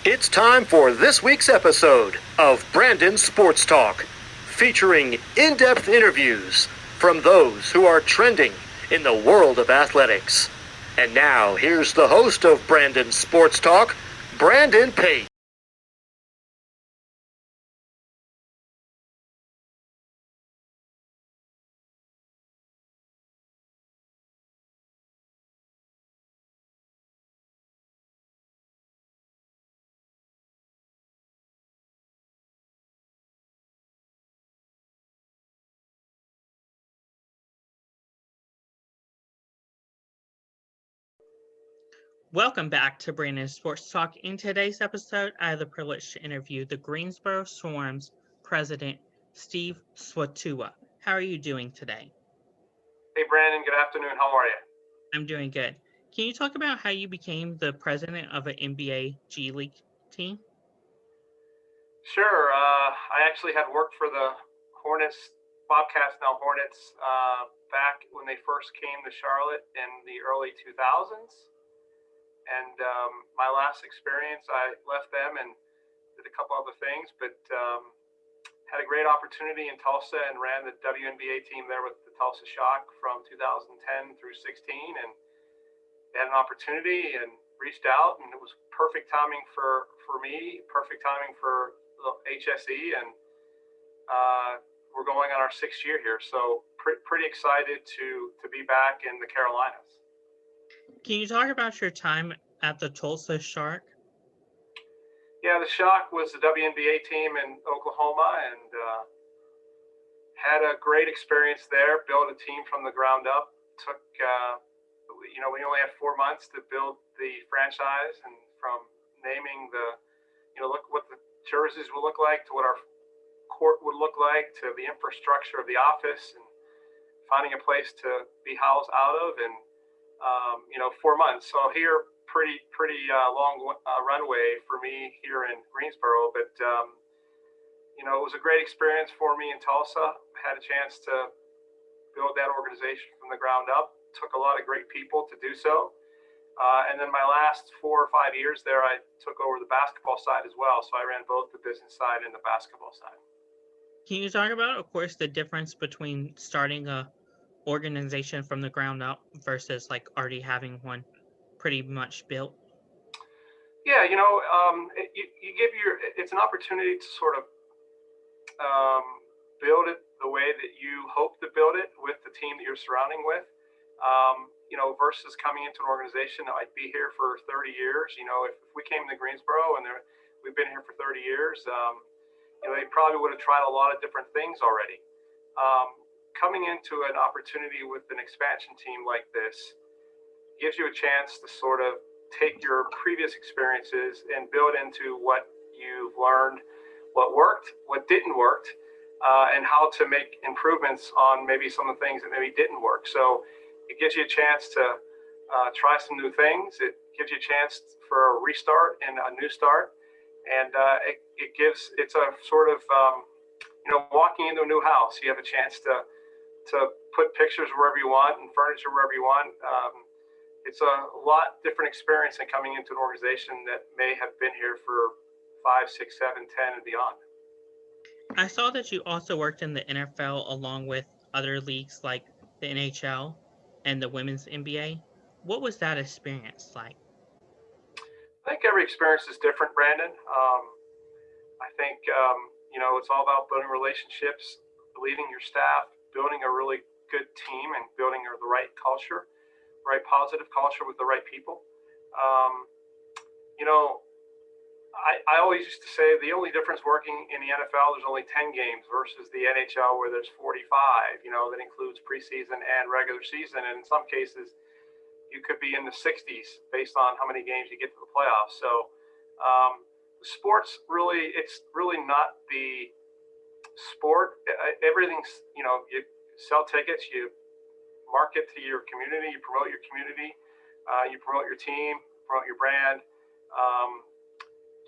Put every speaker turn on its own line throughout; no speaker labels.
It's time for this week's episode of Brandon Sports Talk, featuring in-depth interviews from those who are trending in the world of athletics. And now, here's the host of Brandon Sports Talk, Brandon Pate.
Welcome back to Brandon Sports Talk. In today's episode, I have the privilege to interview the Greensboro Swarm's president, Steve Swetoha. How are you doing today?
Hey, Brandon. Good afternoon. How are you?
I'm doing good. Can you talk about how you became the president of an NBA G-Leauge team?
Sure. I actually had worked for the Hornets, Bobcats, now Hornets, back when they first came to Charlotte in the early 2000s. And my last experience, I left them and did a couple other things, but had a great opportunity in Tulsa and ran the WNBA team there with the Tulsa Shock from 2010 through 16. And had an opportunity and reached out, and it was perfect timing for me, perfect timing for the HSE, and we're going on our 6th year here. So pretty excited to be back in the Carolinas.
Can you talk about your time at the Tulsa Shock?
Yeah, the Shock was the WNBA team in Oklahoma, and had a great experience there. Built a team from the ground up. Took, we only had 4 months to build the franchise, and from naming look what the jerseys will look like, to what our court would look like, to the infrastructure of the office, and finding a place to be housed out of, and 4 months. So here, pretty long runway for me here in Greensboro, but it was a great experience for me in Tulsa. Had a chance to build that organization from the ground up. Took a lot of great people to do so. And then my last 4 or 5 years there, I took over the basketball side as well. So I ran both the business side and the basketball side.
Can you talk about, of course, the difference between starting a organization from the ground up versus like already having one pretty much built?
Yeah, it's an opportunity to sort of build it the way that you hope to build it with the team that you're surrounding with. Versus coming into an organization that might be here for 30 years. If we came to Greensboro and we've been here for 30 years, they probably would have tried a lot of different things already. Coming into an opportunity with an expansion team like this gives you a chance to sort of take your previous experiences and build into what you've learned, what worked, what didn't work, and how to make improvements on maybe some of the things that maybe didn't work. So it gives you a chance to try some new things. It gives you a chance for a restart and a new start. And it's a sort of, walking into a new house. You have a chance to put pictures wherever you want and furniture wherever you want. It's a lot different experience than coming into an organization that may have been here for 5, 6, 7, 10, and beyond.
I saw that you also worked in the NFL along with other leagues like the NHL and the women's NBA. What was that experience like?
I think every experience is different, Brandon. I think, it's all about building relationships, leading your staff, building a really good team, and building the right culture, right positive culture with the right people. I always used to say the only difference working in the NFL, there's only 10 games versus the NHL where there's 45, that includes preseason and regular season. And in some cases, you could be in the 60s based on how many games you get to the playoffs. So sports it's really not the sport. Everything's, you sell tickets, you market to your community, you promote your community, you promote your team, promote your brand.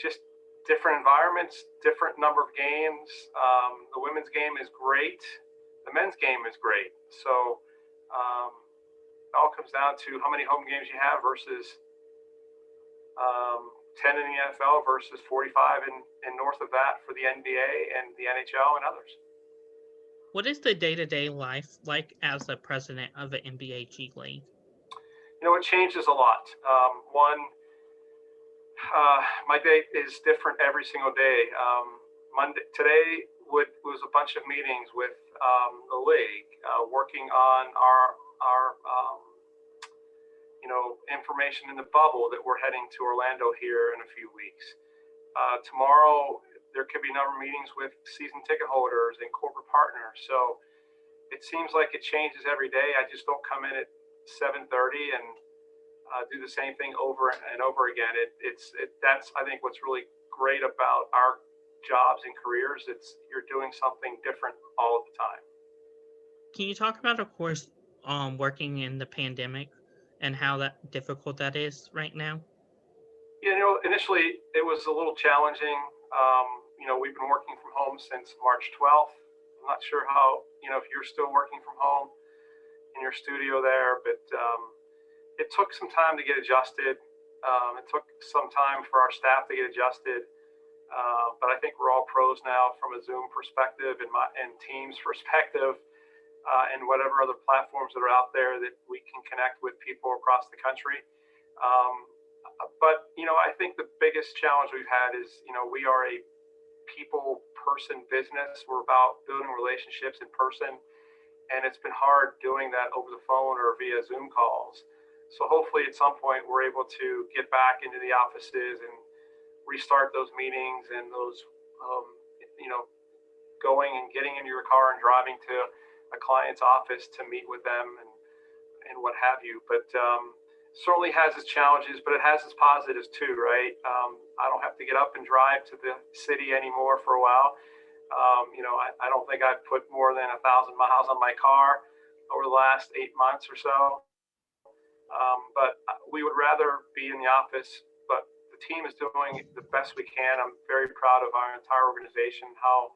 Just different environments, different number of games. The women's game is great. The men's game is great. So it all comes down to how many home games you have versus 10 in the NFL versus 45 and north of that for the NBA and the NHL and others.
What is the day-to-day life like as the president of the NBA G-Leauge?
It changes a lot. My day is different every single day. Today was a bunch of meetings with the league, working on our information in the bubble that we're heading to Orlando here in a few weeks. Tomorrow, there could be a number of meetings with season ticket holders and corporate partners. So it seems like it changes every day. I just don't come in at 7:30 and do the same thing over and over again. That's, I think, what's really great about our jobs and careers. You're doing something different all of the time.
Can you talk about, of course, working in the pandemic and how difficult that is right now?
Initially it was a little challenging. We've been working from home since March 12th. I'm not sure how, if you're still working from home in your studio there, but it took some time to get adjusted. It took some time for our staff to get adjusted. But I think we're all pros now from a Zoom perspective and Teams perspective, and whatever other platforms that are out there that we can connect with people across the country. But I think the biggest challenge we've had is, we are a people person business. We're about building relationships in person, and it's been hard doing that over the phone or via Zoom calls. So hopefully at some point we're able to get back into the offices and restart those meetings and those, going and getting into your car and driving to a client's office to meet with them and what have you. But certainly has its challenges, but it has its positives too, right? I don't have to get up and drive to the city anymore for a while. I don't think I've put more than 1,000 miles on my car over the last 8 months or so. But we would rather be in the office, but the team is doing the best we can. I'm very proud of our entire organization, how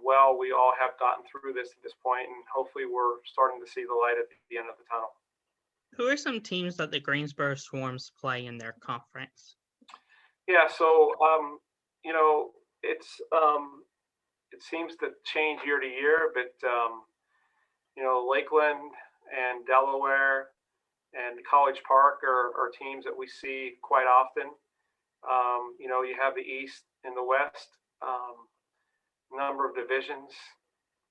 well we all have gotten through this at this point, and hopefully we're starting to see the light at the end of the tunnel.
Who are some teams that the Greensboro Swarms play in their conference?
Yeah, so it seems to change year to year, but Lakeland and Delaware and College Park are teams that we see quite often. You have the East and the West, number of divisions,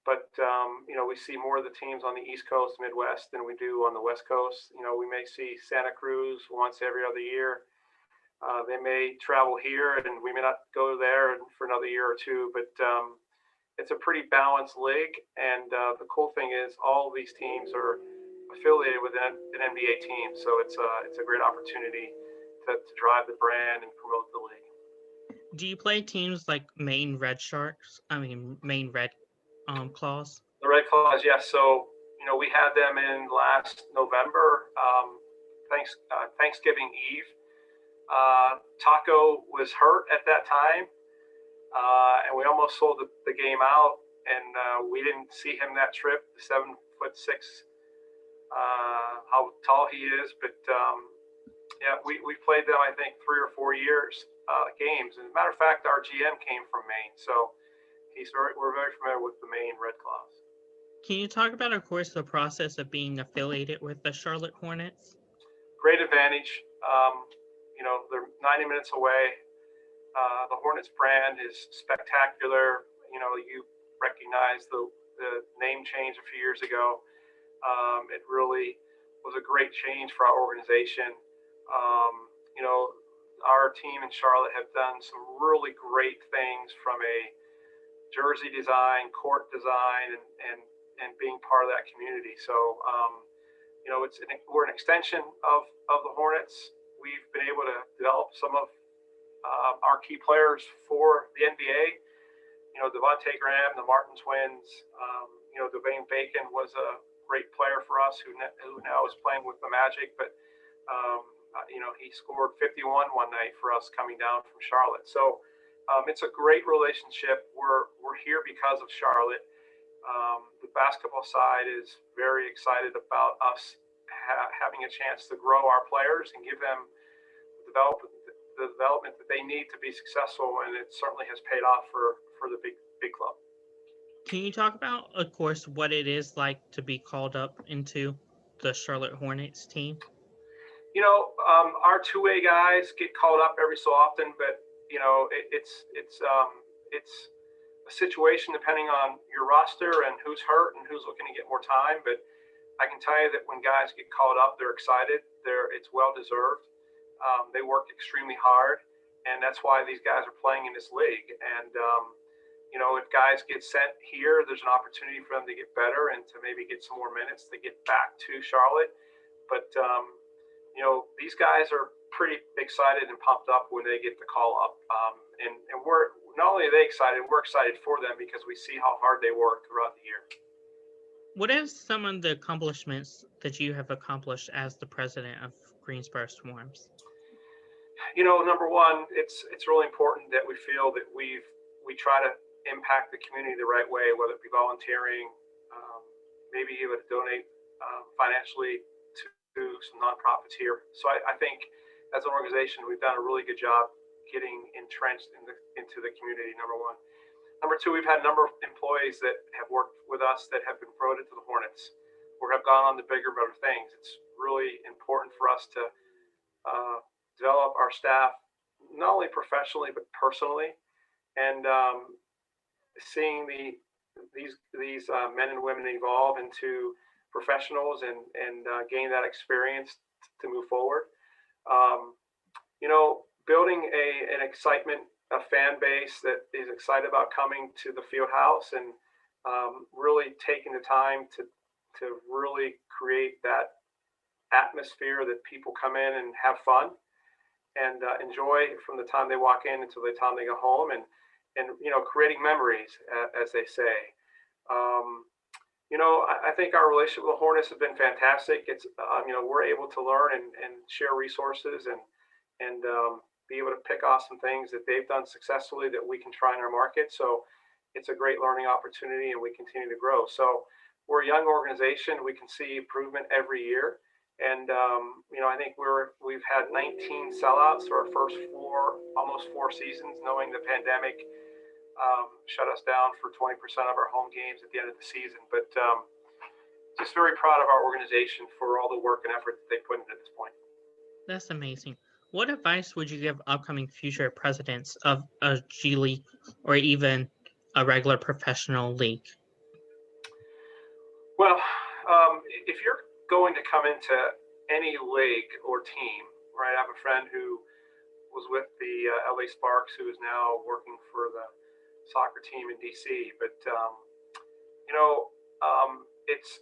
but we see more of the teams on the East Coast, Midwest than we do on the West Coast. We may see Santa Cruz once every other year. They may travel here, and we may not go there for another year or two, but it's a pretty balanced league. And the cool thing is all of these teams are affiliated with an NBA team, so it's a great opportunity to drive the brand and promote the league.
Do you play teams like Maine Red Claws?
The Red Claws, yes. So we had them in last November, Thanksgiving Eve. Taco was hurt at that time, and we almost sold the game out, and we didn't see him that trip, the 7'6", how tall he is, but we played them, I think, 3 or 4 years games. As a matter of fact, our GM came from Maine, so we're very familiar with the Maine Red Claws.
Can you talk about, of course, the process of being affiliated with the Charlotte Hornets?
Great advantage. They're 90 minutes away. The Hornets brand is spectacular. You recognize the name change a few years ago. It really was a great change for our organization. Our team in Charlotte have done some really great things from a jersey design, court design, and being part of that community. So, we're an extension of the Hornets. We've been able to develop some of our key players for the NBA. Devontae Graham, the Martin twins. Dwayne Bacon was a great player for us who now is playing with the Magic, but he scored 51 one night for us coming down from Charlotte. So it's a great relationship. We're here because of Charlotte. The basketball side is very excited about us having a chance to grow our players and give them the development that they need to be successful, and it certainly has paid off for the big club.
Can you talk about, of course, what it is like to be called up into the Charlotte Hornets team?
Our two-way guys get called up every so often, but it's a situation depending on your roster and who's hurt and who's looking to get more time. But I can tell you that when guys get called up, they're excited. It's well deserved. They work extremely hard, and that's why these guys are playing in this league. And if guys get sent here, there's an opportunity for them to get better and to maybe get some more minutes to get back to Charlotte. But these guys are pretty excited and pumped up when they get the call up. And we're not only are they excited, we're excited for them because we see how hard they work throughout the year.
What are some of the accomplishments that you have accomplished as the president of Greensboro Swarms?
Number one, it's really important that we feel that we try to impact the community the right way, whether it be volunteering, maybe you would donate financially to some nonprofits here. So I think as an organization, we've done a really good job getting entrenched into the community, number one. Number two, we've had a number of employees that have worked with us that have been promoted to the Hornets or have gone on to bigger and better things. It's really important for us to develop our staff, not only professionally, but personally. And seeing these men and women evolve into professionals and gain that experience to move forward. Building an excitement, a fan base that is excited about coming to the field house and really taking the time to really create that atmosphere that people come in and have fun and enjoy from the time they walk in until the time they go home, and creating memories, as they say. I think our relationship with the Hornets has been fantastic. It's we're able to learn and share resources and be able to pick off some things that they've done successfully that we can try in our market. So it's a great learning opportunity, and we continue to grow. So we're a young organization. We can see improvement every year. And, I think we've had 19 sellouts for our first almost four seasons, knowing the pandemic shut us down for 20% of our home games at the end of the season. But just very proud of our organization for all the work and effort that they put into this point.
That's amazing. What advice would you give upcoming future presidents of a G-League or even a regular professional league?
Well, if you're going to come into any league or team, right? I have a friend who was with the LA Sparks, who is now working for the soccer team in DC. But it's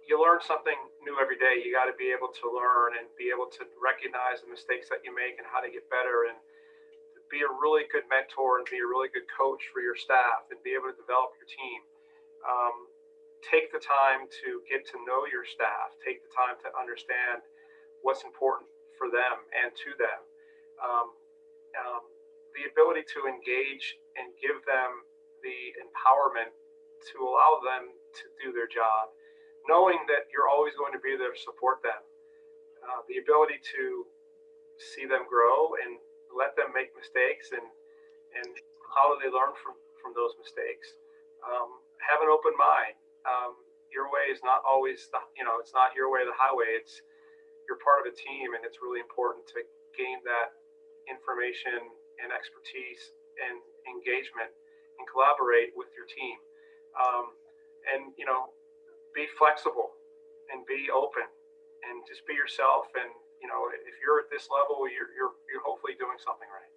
you learn something new every day. You got to be able to learn and be able to recognize the mistakes that you make and how to get better, and be a really good mentor and be a really good coach for your staff and be able to develop your team. Take the time to get to know your staff. Take the time to understand what's important for them and to them. The ability to engage and give them the empowerment to allow them to do their job, knowing that you're always going to be there to support them. The ability to see them grow and let them make mistakes, and how do they learn from those mistakes. Have an open mind. Your way is not always it's not your way or the highway. You're part of a team, and it's really important to gain that information and expertise and engagement and collaborate with your team. And be flexible and be open and just be yourself. And if you're at this level, you're hopefully doing something right.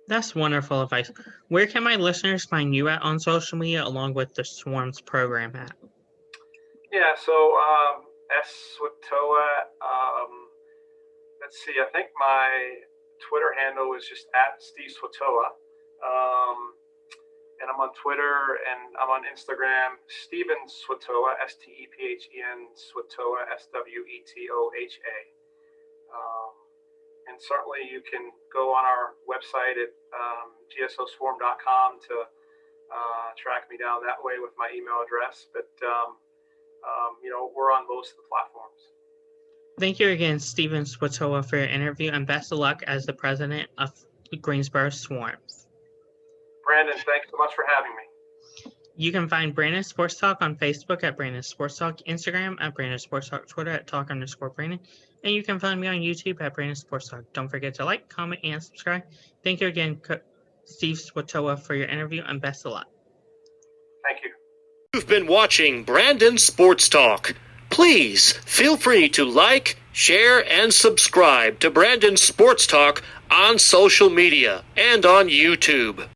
That's wonderful advice. Where can my listeners find you at on social media, along with the Swarms program at?
Yeah, so Swetoha. Let's see. I think my Twitter handle is just at Steve Swetoha. And I'm on Twitter and I'm on Instagram, Steven Swetoha, Stephen Swetoha, Swetoha. And certainly you can go on our website at gsoswarm.com to track me down that way with my email address. But, we're on most of the platforms.
Thank you again, Stephen Swetoha, for your interview, and best of luck as the president of the Greensboro Swarms.
Brandon, thanks so much for having me.
You can find Brandon Sports Talk on Facebook at Brandon Sports Talk, Instagram at Brandon Sports Talk, Twitter at Talk_Brandon, and you can find me on YouTube at Brandon Sports Talk. Don't forget to like, comment, and subscribe. Thank you again, Steve Swetoha, for your interview, and best of luck.
Thank you.
You've been watching Brandon Sports Talk. Please feel free to like, share, and subscribe to Brandon Sports Talk on social media and on YouTube.